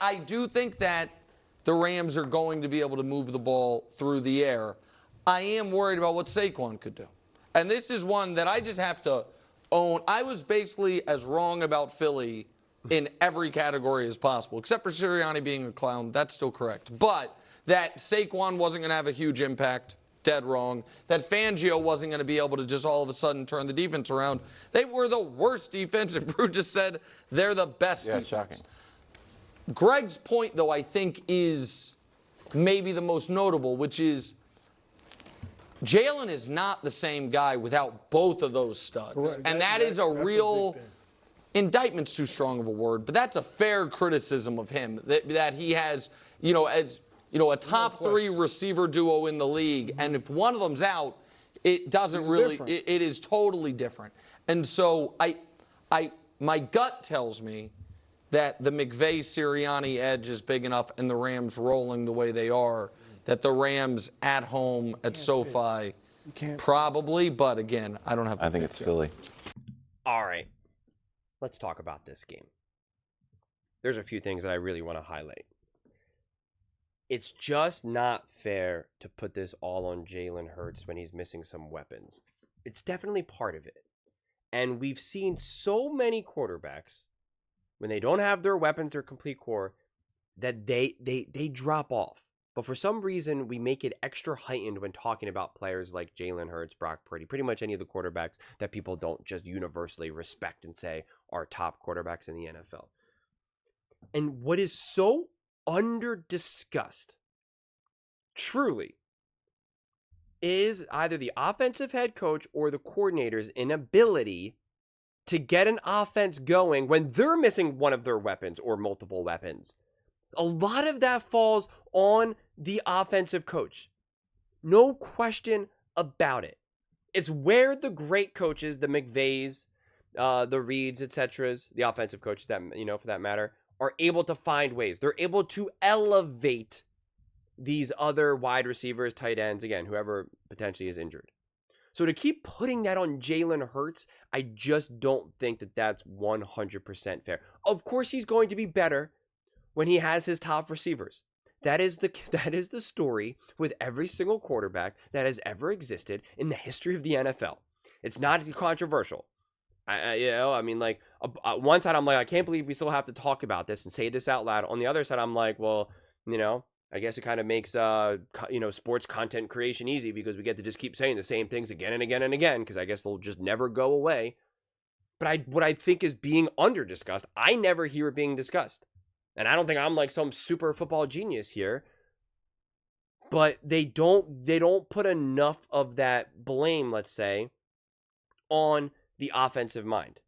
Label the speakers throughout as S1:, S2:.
S1: I do think that the Rams are going to be able to move the ball through the air. I am worried about what Saquon could do. And this is one that I just have to own. I was basically as wrong about Philly in every category as possible, except for Sirianni being a clown. That's still correct. But that Saquon wasn't going to have a huge impact, dead wrong. That Fangio wasn't going to be able to just all of a sudden turn the defense around. They were the worst defense, and Brew just said they're the best defense.
S2: Shocking.
S1: Greg's point, though, I think is maybe the most notable, which is Jalen is not the same guy without both of those studs.
S3: Correct.
S1: And that is a real indictment's too strong of a word, but that's a fair criticism of him, that he has, as a top three receiver duo in the league, and if one of them's out, it doesn't it is totally different. And so my gut tells me that the McVay-Sirianni edge is big enough and the Rams rolling the way they are, that the Rams at home at SoFi probably, but again, I don't have
S2: I think it's Philly.
S4: All right. Let's talk about this game. There's a few things that I really want to highlight. It's just not fair to put this all on Jalen Hurts when he's missing some weapons. It's definitely part of it. And we've seen so many quarterbacks, when they don't have their weapons or complete core, that they drop off. But for some reason, we make it extra heightened when talking about players like Jalen Hurts, Brock Purdy, pretty much any of the quarterbacks that people don't just universally respect and say are top quarterbacks in the NFL. And what is so under-discussed, truly, is either the offensive head coach or the coordinator's inability to get an offense going when they're missing one of their weapons or multiple weapons. A lot of that falls on the offensive coach. No question about it. It's where the great coaches, the McVays, the Reeds, etc., the offensive coaches, that for that matter, are able to find ways. They're able to elevate these other wide receivers, tight ends, again, whoever potentially is injured. So to keep putting that on Jalen Hurts, I just don't think that that's 100% fair. Of course, he's going to be better when he has his top receivers. That is the story with every single quarterback that has ever existed in the history of the NFL. It's not controversial. One side I'm like, I can't believe we still have to talk about this and say this out loud. On the other side, I'm like, well, I guess it kind of makes sports content creation easy because we get to just keep saying the same things again and again and again because I guess they'll just never go away. But what I think is being under-discussed, I never hear it being discussed. And I don't think I'm like some super football genius here. But they don't put enough of that blame, let's say, on the offensive mind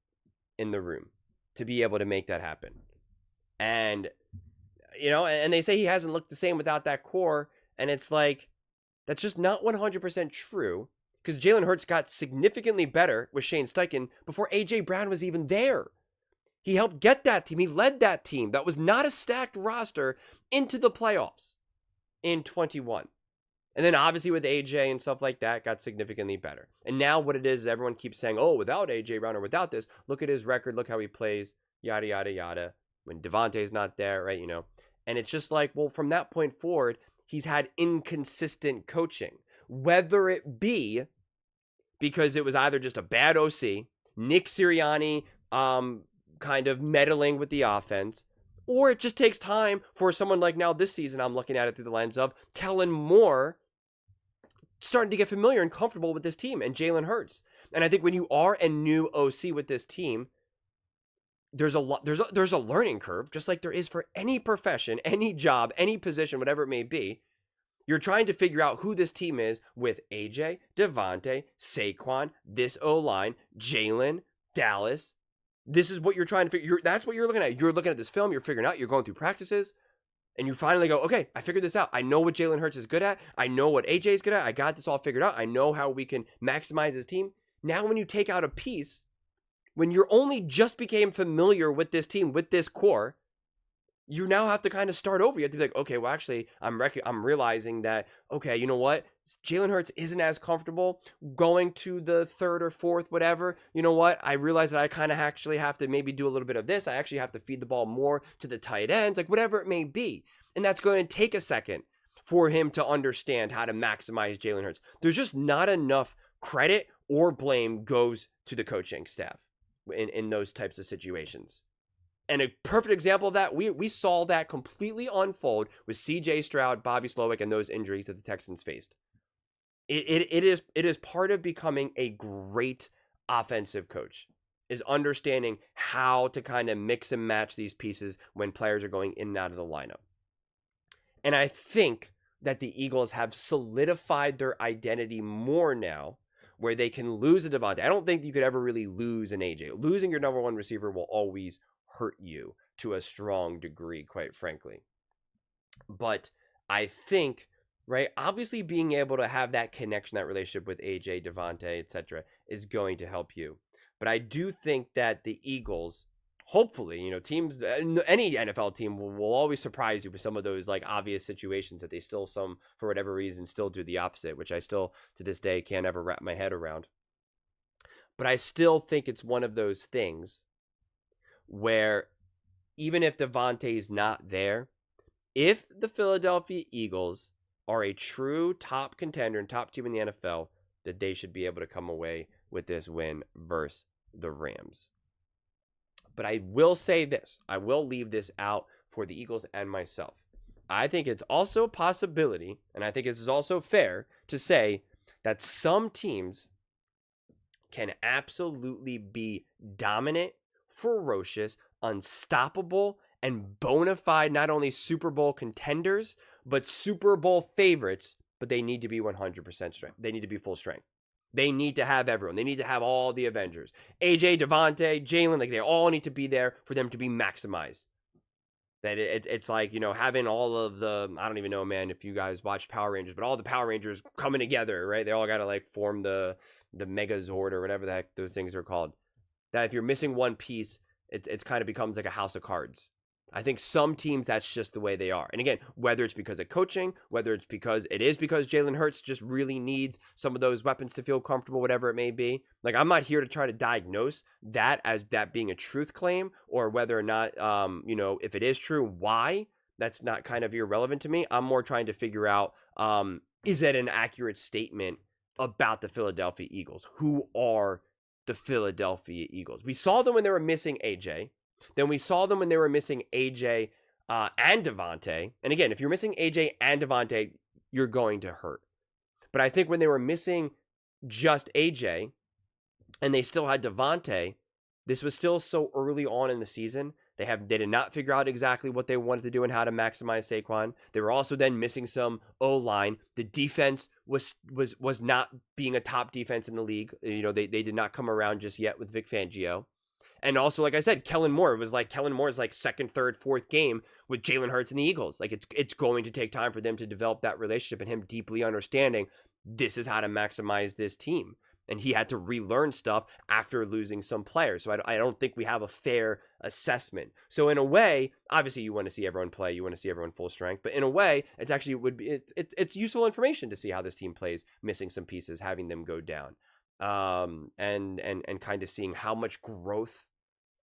S4: in the room to be able to make that happen. And and they say he hasn't looked the same without that core. And it's like, that's just not 100% true. Because Jalen Hurts got significantly better with Shane Steichen before A.J. Brown was even there. He helped get that team. He led that team that was not a stacked roster into the playoffs in 21. And then obviously with A.J. and stuff like that, got significantly better. And now what it is, everyone keeps saying, oh, without A.J. Brown or without this, look at his record, look how he plays, yada, yada, yada. When Devontae's not there, right, And it's just like, well, from that point forward, he's had inconsistent coaching. Whether it be because it was either just a bad OC, Nick Sirianni kind of meddling with the offense, or it just takes time for someone like now this season, I'm looking at it through the lens of Kellen Moore starting to get familiar and comfortable with this team and Jalen Hurts. And I think when you are a new OC with this team, there's a learning curve, just like there is for any profession, any job, any position, whatever it may be. You're trying to figure out who this team is with AJ, Devontae, Saquon, this O-line, Jalen, Dallas. This is what you're trying to figure. That's what you're looking at. You're looking at this film. You're figuring out. You're going through practices. And you finally go, okay, I figured this out. I know what Jalen Hurts is good at. I know what AJ is good at. I got this all figured out. I know how we can maximize his team. Now when you take out a piece, when you're only just became familiar with this team, with this core, you now have to kind of start over. You have to be like, okay, well, actually, I'm realizing that, okay, you know what? Jalen Hurts isn't as comfortable going to the third or fourth, whatever. You know what? I realize that I kind of actually have to maybe do a little bit of this. I actually have to feed the ball more to the tight ends, like whatever it may be. And that's going to take a second for him to understand how to maximize Jalen Hurts. There's just not enough credit or blame goes to the coaching staff in those types of situations. And a perfect example of that, we saw that completely unfold with C.J. Stroud, Bobby Slowick, and those injuries that the Texans faced. It is part of becoming a great offensive coach, is understanding how to kind of mix and match these pieces when players are going in and out of the lineup. And I think that the Eagles have solidified their identity more now, where they can lose a Devontae. I don't think you could ever really lose an AJ. Losing your number one receiver will always hurt you to a strong degree, quite frankly. But I think, right, obviously being able to have that connection, that relationship with AJ, Devontae, etc., is going to help you. But I do think that the Eagles, hopefully, you know, teams, any NFL team will always surprise you with some of those like obvious situations that they still, for whatever reason, still do the opposite, which I still to this day can't ever wrap my head around. But I still think it's one of those things where even if Devontae is not there, if the Philadelphia Eagles are a true top contender and top team in the NFL, that they should be able to come away with this win versus the Rams. But I will say this. I will leave this out for the Eagles and myself. I think it's also a possibility, and I think it is also fair to say that some teams can absolutely be dominant, ferocious, unstoppable, and bona fide not only Super Bowl contenders, but Super Bowl favorites, but they need to be 100% strength. They need to be full strength. They need to have everyone. They need to have all the Avengers. AJ, Devontae, Jalen, like they all need to be there for them to be maximized. That it's like, you know, having all of the, I don't even know, man, if you guys watch Power Rangers, but all the Power Rangers coming together, right? They all got to like form the Megazord or whatever the heck those things are called. That if you're missing one piece, it's kind of becomes like a house of cards. I think some teams, that's just the way they are. And again, whether it's because of coaching, whether it's because Jalen Hurts just really needs some of those weapons to feel comfortable, whatever it may be. Like, I'm not here to try to diagnose that as that being a truth claim, or whether or not, you know, if it is true, why. That's not kind of irrelevant to me. I'm more trying to figure out, is that an accurate statement about the Philadelphia Eagles? Who are the Philadelphia Eagles? We saw them when they were missing AJ. Then we saw them when they were missing AJ and Devontae. And again, if you're missing AJ and Devontae, you're going to hurt. But I think when they were missing just AJ and they still had Devontae, this was still so early on in the season. They did not figure out exactly what they wanted to do and how to maximize Saquon. They were also then missing some O-line. The defense was not being a top defense in the league. You know, they did not come around just yet with Vic Fangio. And also, like I said, Kellen Moore was like Kellen Moore's like second, third, fourth game with Jalen Hurts and the Eagles. Like it's going to take time for them to develop that relationship and him deeply understanding this is how to maximize this team. And he had to relearn stuff after losing some players. So I don't think we have a fair assessment. So in a way, obviously you want to see everyone play, you want to see everyone full strength. But in a way, it's actually it's useful information to see how this team plays, missing some pieces, having them go down, and kind of seeing how much growth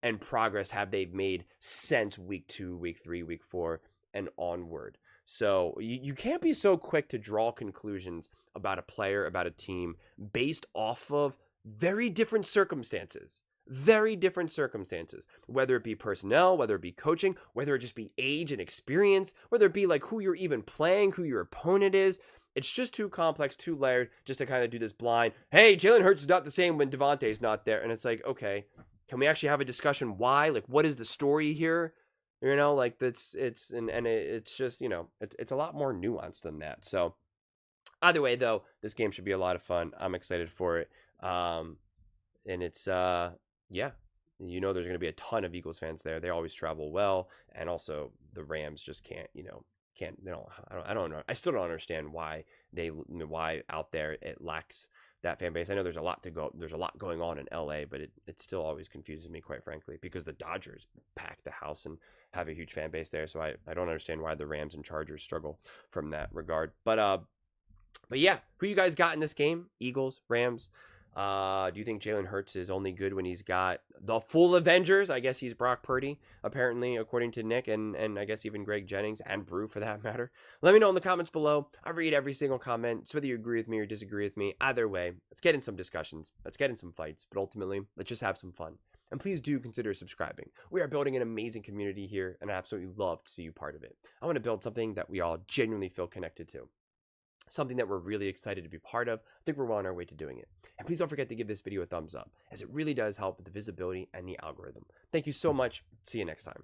S4: and progress have they made since week 2, week 3, week 4, and onward. So you can't be so quick to draw conclusions about a player, about a team, based off of very different circumstances. Very different circumstances. Whether it be personnel, whether it be coaching, whether it just be age and experience, whether it be like who you're even playing, who your opponent is. It's just too complex, too layered, just to kind of do this blind, hey, Jalen Hurts is not the same when Devontae's not there. And it's like, okay, can we actually have a discussion why? Like, what is the story here? You know, like it's just, you know, it's a lot more nuanced than that. So either way, though, this game should be a lot of fun. I'm excited for it. And it's, yeah, you know, there's going to be a ton of Eagles fans there. They always travel well. And also the Rams just can't, you know, I don't know. I still don't understand why out there it lacks that fan base. I know there's a lot going on in LA, but it still always confuses me, quite frankly, because the Dodgers pack the house and have a huge fan base there. So I don't understand why the Rams and Chargers struggle from that regard. But yeah, who you guys got in this game? Eagles, Rams. Do you think Jalen Hurts is only good when he's got the full Avengers? I guess he's Brock Purdy, apparently, according to Nick, and I guess even Greg Jennings and Brew, for that matter. Let me know in the comments below. I read every single comment, so whether you agree with me or disagree with me. Either way, let's get in some discussions. Let's get in some fights. But ultimately, let's just have some fun. And please do consider subscribing. We are building an amazing community here, and I absolutely love to see you part of it. I want to build something that we all genuinely feel connected to. Something that we're really excited to be part of. I think we're well on our way to doing it. And please don't forget to give this video a thumbs up, as it really does help with the visibility and the algorithm. Thank you so much. See you next time.